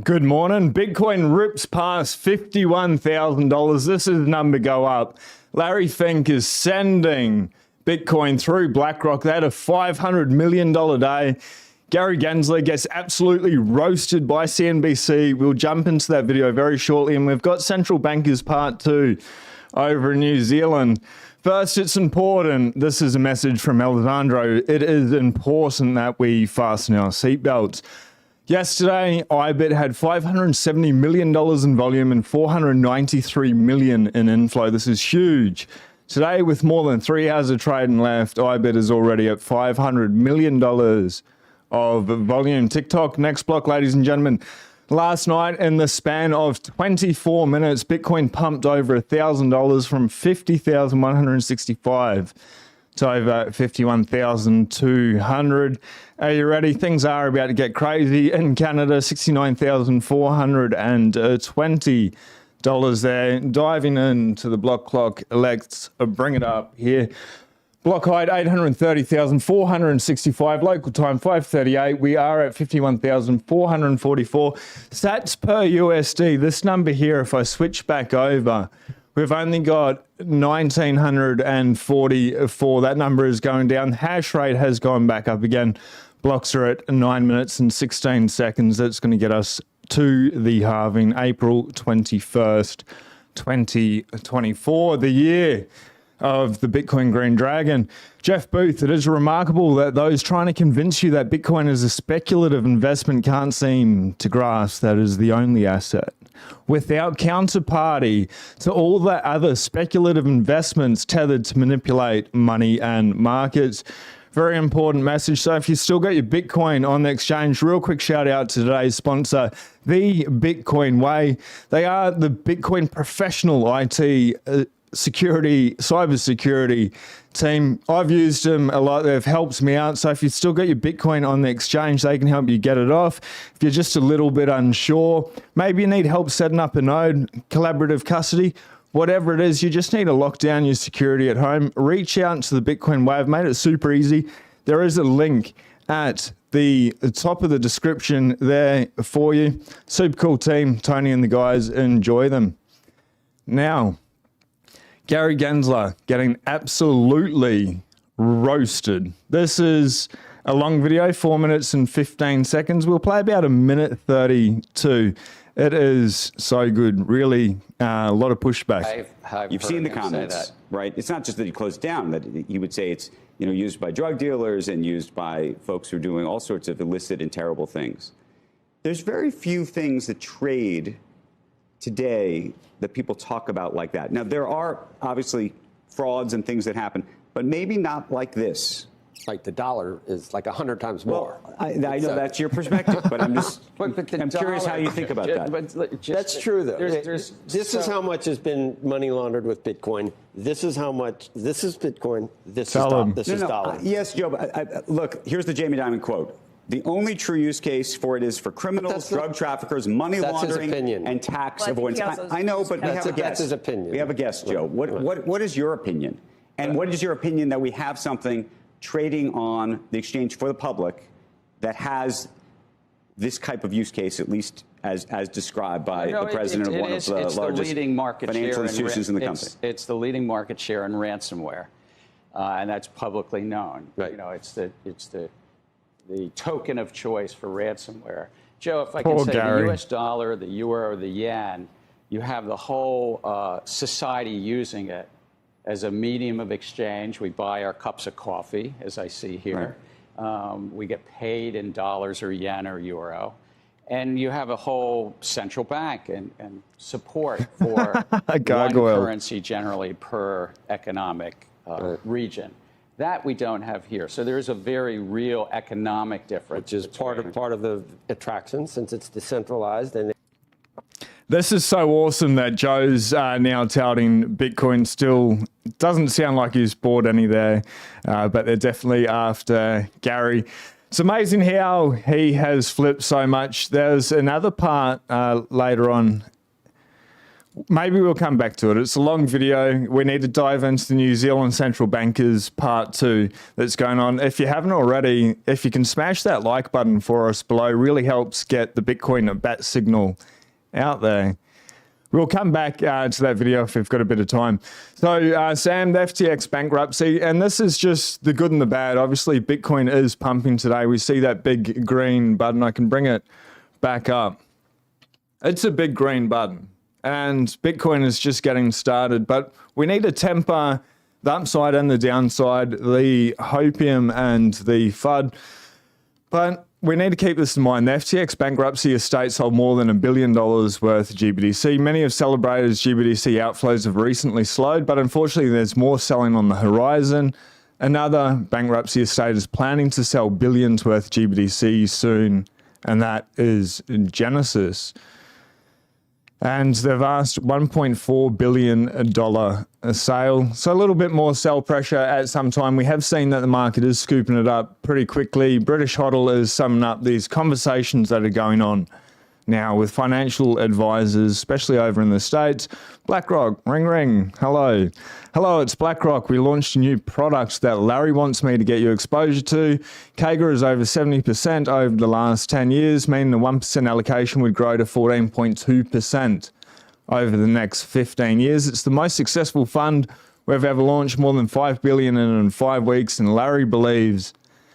Good morning. Bitcoin rips past $51,000. This is the number go up. Larry Fink is sending Bitcoin through BlackRock. They had a $500 million day. Gary Gensler gets absolutely roasted by CNBC. We'll jump into that video very shortly. And we've got Central Bankers Part 2 over in New Zealand. First, it's important. This is a message from Alessandro. It is important that we fasten our seatbelts. Yesterday, IBIT had $570 million in volume and $493 million in inflow. This is huge. Today, with more than 3 hours of trading left, IBIT is already at $500 million of volume. TikTok, next block, ladies and gentlemen. Last night, in the span of 24 minutes, Bitcoin pumped over $1,000 from 50,165 to over 51,200. Are you ready? Things are about to get crazy. In Canada, $69,420 there. Diving into the block clock, let's bring it up here. Block height 830,465, local time 5:38. We are at 51,444 sats per USD. This number here, if I switch back over, we've only got 1,944. That number is going down. Hash rate has gone back up again. Blocks are at 9 minutes and 16 seconds. That's going to get us to the halving, April 21st, 2024, the year of the Bitcoin Green Dragon. Jeff Booth, it is remarkable that those trying to convince you that Bitcoin is a speculative investment can't seem to grasp that is the only asset without counterparty to all the other speculative investments tethered to manipulate money and markets. Very important message. So if you still got your Bitcoin on the exchange, real quick shout out to today's sponsor, The Bitcoin Way. They are the Bitcoin professional IT security, cybersecurity team. I've used them a lot. They've helped me out. So if you still got your Bitcoin on the exchange, they can help you get it off. If you're just a little bit unsure, maybe you need help setting up a node, collaborative custody, whatever it is, you just need to lock down your security at home. Reach out to the Bitcoin Way. I've made it super easy. There is a link at the top of the description there for you. Super cool team. Tony and the guys, enjoy them. Now, Gary Gensler getting absolutely roasted. This is a long video, 4 minutes and 15 seconds. We'll play about 1:32. It is so good. Really, a lot of pushback. You've seen the comments, right? It's not just that he closed down, that he would say it's used by drug dealers and used by folks who are doing all sorts of illicit and terrible things. There's very few things that trade today that people talk about like that. Now, there are obviously frauds and things that happen, but maybe not like this. Like the dollar is like 100 times more. Well, I know that's your perspective, but I'm just I'm curious how you think about that. But that's true, though. This is how much has been money laundered with Bitcoin. This is how much. This is Bitcoin. This is dollar. Yes, Joe. But look, here's the Jamie Dimon quote. The only true use case for it is for criminals, drug traffickers, money laundering, and tax avoidance. I know, but we have a guest. That's his opinion. We have a guest, Joe. What is your opinion? And what is your opinion that we have something trading on the exchange for the public that has this type of use case, at least as described by the president of one of the largest financial institutions in the country? It's the leading market share in ransomware, and that's publicly known. Right. It's the token of choice for ransomware. Joe, if I can say, Gary. the U.S. dollar, the euro, the yen, you have the whole society using it as a medium of exchange. We buy our cups of coffee, as I see here. Right. We get paid in dollars or yen or euro. And you have a whole central bank and support for one currency generally per economic region. That we don't have here. So there's a very real economic difference. Which is part of the attraction, since it's decentralized. And This is so awesome that Joe's now touting Bitcoin. Still doesn't sound like he's bought any there, but they're definitely after Gary. It's amazing how he has flipped so much. There's another part later on maybe we'll come back to it. It's a long video. We need to dive into the New Zealand Central Bankers Part 2 that's going on. If you haven't already, if you can smash that like button for us below, really helps get the Bitcoin bat signal out there. We'll come back to that video if we've got a bit of time. So, Sam, the FTX bankruptcy, and this is just the good and the bad. Obviously, Bitcoin is pumping today. We see that big green button. I can bring it back up. It's a big green button, and Bitcoin is just getting started. But we need to temper the upside and the downside, the hopium and the FUD. But we need to keep this in mind. The FTX bankruptcy estates hold more than $1 billion worth of GBTC. Many have celebrated as GBTC outflows have recently slowed, but unfortunately there's more selling on the horizon. Another bankruptcy estate is planning to sell billions worth of GBTC soon, and that is Genesis. And they've asked $1.4 billion a sale. So a little bit more sell pressure at some time. We have seen that the market is scooping it up pretty quickly. British Hodl is summing up these conversations that are going on now with financial advisors, especially over in the States. BlackRock, ring, ring. Hello. Hello, it's BlackRock. We launched a new product that Larry wants me to get you exposure to. CAGR is over 70% over the last 10 years, meaning the 1% allocation would grow to 14.2% over the next 15 years. It's the most successful fund we've ever launched, more than $5 billion in 5 weeks, and Larry believes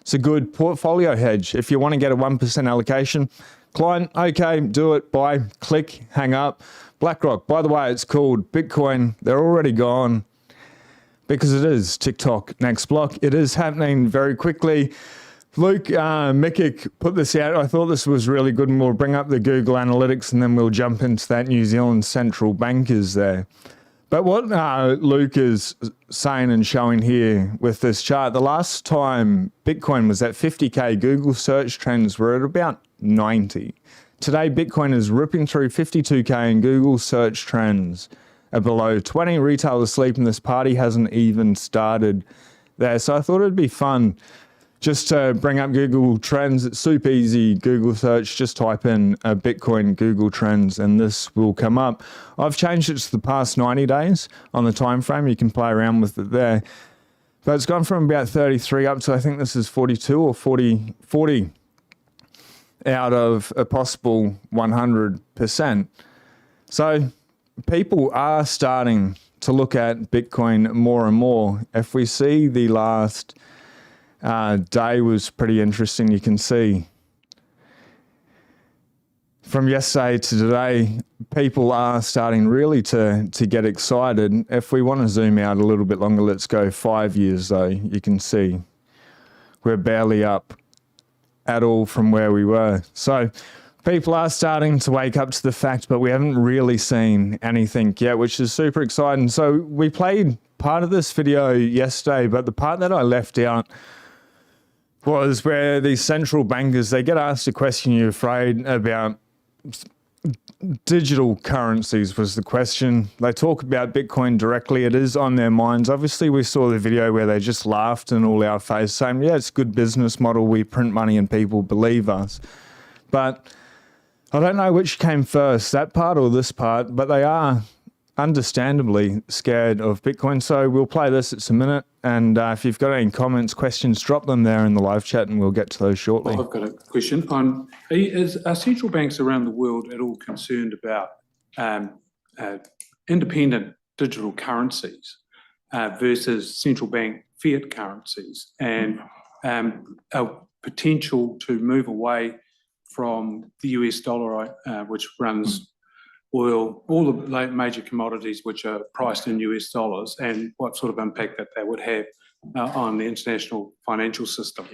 it's a good portfolio hedge. If you want to get a 1% allocation, client, okay, do it, buy, click, hang up. BlackRock, by the way, it's called Bitcoin. They're already gone because it is TikTok next block. It is happening very quickly. Luke Mikic put this out. I thought this was really good, and we'll bring up the Google Analytics and then we'll jump into that New Zealand Central Bankers there. But what Luke is saying and showing here with this chart, the last time Bitcoin was at 50K, Google search trends were at about 90. Today, Bitcoin is ripping through 52K and Google search trends are below 20. Retail asleep and this party hasn't even started there. So I thought it'd be fun just to bring up Google Trends. It's super easy. Google search, just type in Bitcoin Google Trends and this will come up. I've changed it to the past 90 days on the time frame. You can play around with it there. But it's gone from about 33 up to, I think this is 42 or 40 out of a possible 100%. So people are starting to look at Bitcoin more and more. If we see the last day was pretty interesting. You can see from yesterday to today, people are starting really to get excited. If we want to zoom out a little bit longer, let's go 5 years though. You can see we're barely up at all from where we were. So people are starting to wake up to the fact, but we haven't really seen anything yet, which is super exciting. So we played part of this video yesterday, but the part that I left out was where these central bankers, they get asked a question, you're afraid about digital currencies was the question. They talk about Bitcoin directly. It is on their minds. Obviously, we saw the video where they just laughed in all our face saying, yeah, it's a good business model. We print money and people believe us. But I don't know which came first, that part or this part, but they are understandably scared of Bitcoin. So we'll play this. It's a minute. And if you've got any comments, questions, drop them there in the live chat and we'll get to those shortly. I've got a question. Are central banks around the world at all concerned about independent digital currencies versus central bank fiat currencies and a potential to move away from the US dollar, which runs oil, all the major commodities which are priced in US dollars, and what sort of impact that would have on the international financial system?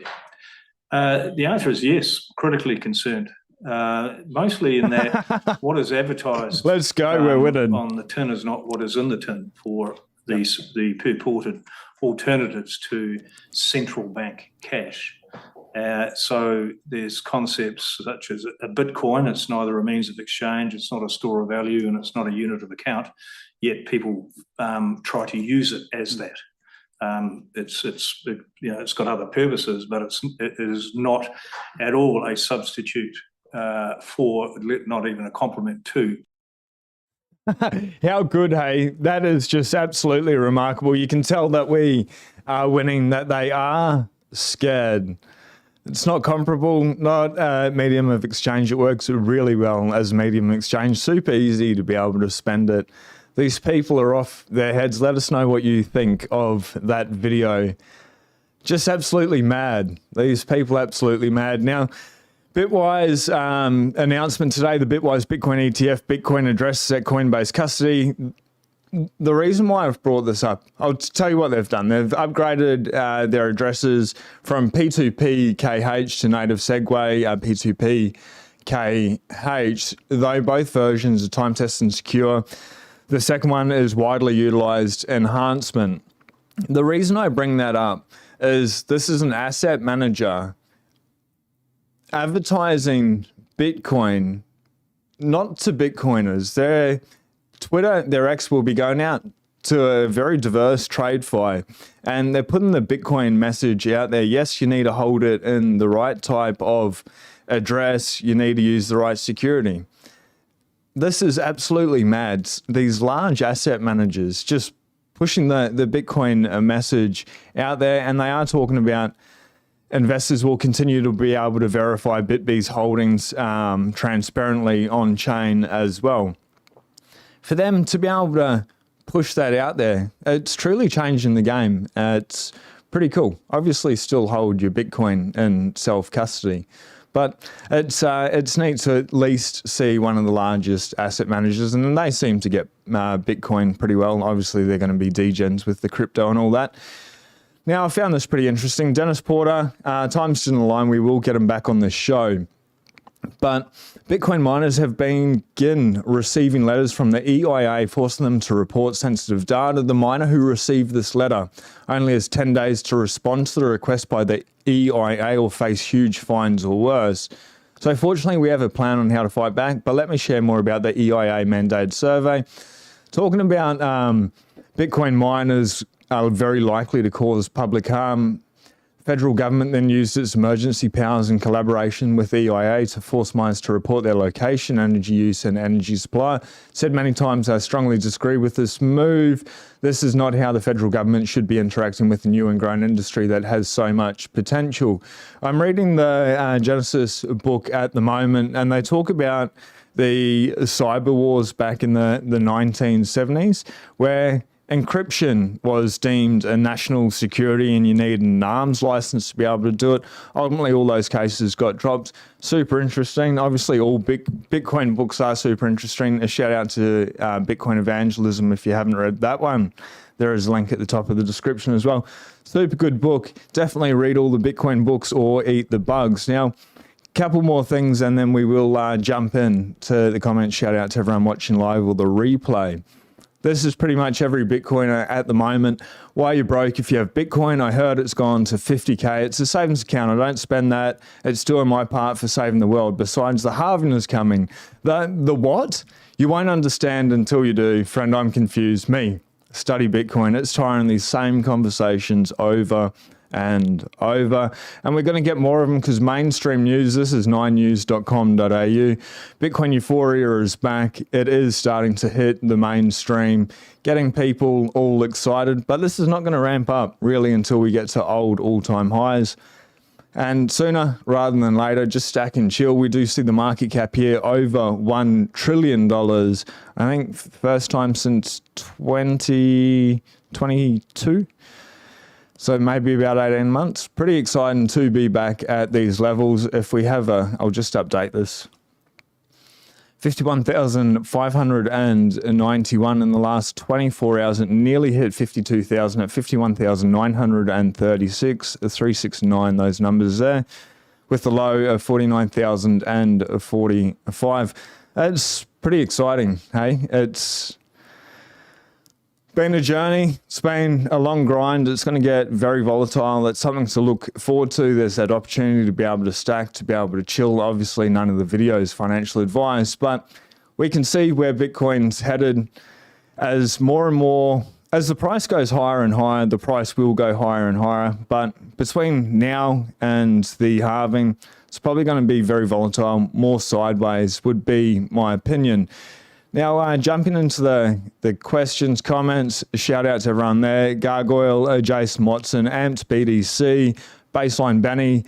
The answer is yes, critically concerned. Mostly in that what is advertised Let's go, we're winning. On the tin is not what is in the tin for the purported alternatives to central bank cash. So there's concepts such as a Bitcoin. It's neither a means of exchange, it's not a store of value, and it's not a unit of account, yet people try to use it as that. It's got other purposes, but it is not at all a substitute for, not even a complement to. How good, hey? That is just absolutely remarkable. You can tell that we are winning, that they are scared. It's not comparable, not a medium of exchange. It works really well as a medium of exchange. Super easy to be able to spend it. These people are off their heads. Let us know what you think of that video. Just absolutely mad. These people absolutely mad. Now, Bitwise announcement today, the Bitwise Bitcoin ETF, Bitcoin addresses at Coinbase custody. The reason why I've brought this up, I'll tell you what they've done. They've upgraded their addresses from P2P-KH to native Segway P2P-KH, though both versions are time tested and secure. The second one is widely utilized enhancement. The reason I bring that up is this is an asset manager advertising Bitcoin, not to Bitcoiners. Their Twitter, their X will be going out to a very diverse TradeFi, and they're putting the Bitcoin message out there. Yes, you need to hold it in the right type of address. You need to use the right security. This is absolutely mad. These large asset managers just pushing the Bitcoin message out there, and they are talking about investors will continue to be able to verify BitB's holdings transparently on chain as well. For them to be able to push that out there, it's truly changing the game. It's pretty cool. Obviously, still hold your Bitcoin in self-custody, but it's neat to at least see one of the largest asset managers, and they seem to get Bitcoin pretty well. Obviously, they're going to be degens with the crypto and all that. Now, I found this pretty interesting. Dennis Porter, time's in the line. We will get him back on the show. But Bitcoin miners have begin receiving letters from the EIA forcing them to report sensitive data. The miner who received this letter only has 10 days to respond to the request by the EIA or face huge fines or worse. So fortunately, we have a plan on how to fight back, but let me share more about the EIA mandated survey. Talking about Bitcoin miners are very likely to cause public harm. Federal government then used its emergency powers in collaboration with EIA to force miners to report their location, energy use, and energy supply. Said many times, I strongly disagree with this move. This is not how the federal government should be interacting with a new and growing industry that has so much potential. I'm reading the Genesis book at the moment, and they talk about the cyber wars back in the 1970s, where encryption was deemed a national security and you needed an arms license to be able to do it. Ultimately, all those cases got dropped. Super interesting. Obviously, all Bitcoin books are super interesting. A shout out to Bitcoin Evangelism if you haven't read that one. There is a link at the top of the description as well. Super good book. Definitely read all the Bitcoin books or eat the bugs. Now, couple more things and then we will jump in to the comments. Shout out to everyone watching live or the replay. This is pretty much every Bitcoiner at the moment. Why you're broke if you have Bitcoin? I heard it's gone to 50K. It's a savings account. I don't spend that. It's doing my part for saving the world. Besides, the halving is coming. The what? You won't understand until you do. Friend, I'm confused. Me, study Bitcoin. It's tiring these same conversations over and over, and we're going to get more of them because mainstream news, this is 9news.com.au, Bitcoin euphoria is back. It is starting to hit the mainstream, getting people all excited, but this is not going to ramp up really until we get to old all-time highs. And sooner rather than later, just stack and chill. We do see the market cap here over $1 trillion. I think first time since 2022. So maybe about 18 months. Pretty exciting to be back at these levels. If we have I'll just update this. 51,591 in the last 24 hours. It nearly hit 52,000 at 51,936, 369, those numbers there, with the low of 49,045. That's pretty exciting, hey? It's been a journey. It's been a long grind. It's going to get very volatile. It's something to look forward to. There's that opportunity to be able to stack, to be able to chill. Obviously, none of the video is financial advice, but we can see where Bitcoin's headed as more and more, as the price goes higher and higher, the price will go higher and higher. But between now and the halving, it's probably going to be very volatile. More sideways would be my opinion. Now, jumping into the questions, comments, shout out to everyone there. Gargoyle, Jason Watson, Amped BDC, Baseline Benny,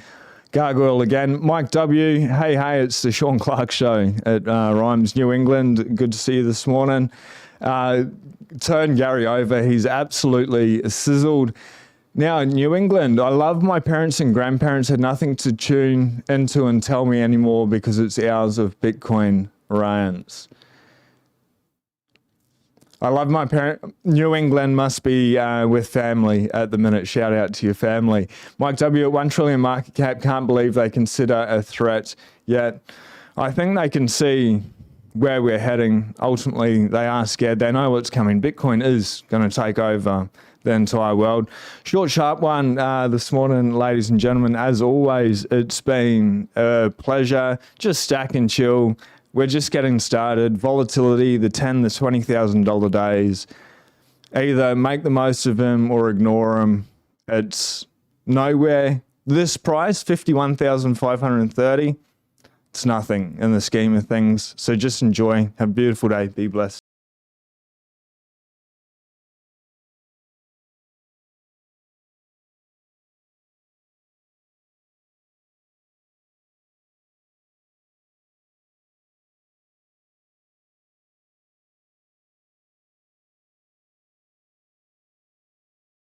Gargoyle again, Mike W. Hey, it's the Sean Clark Show at Rhymes New England. Good to see you this morning. Turn Gary over. He's absolutely sizzled. Now, New England, I love my parents and grandparents had nothing to tune into and tell me anymore because it's hours of Bitcoin rants. I love my parent. New England must be with family at the minute. Shout out to your family. Mike W. at 1 trillion market cap. Can't believe they consider a threat yet. I think they can see where we're heading. Ultimately, they are scared. They know what's coming. Bitcoin is going to take over the entire world. Short, sharp one this morning, ladies and gentlemen. As always, it's been a pleasure. Just stack and chill. We're just getting started. Volatility, the $10,000, the $20,000 days. Either make the most of them or ignore them. It's nowhere. This price, 51,530. It's nothing in the scheme of things. So just enjoy. Have a beautiful day. Be blessed.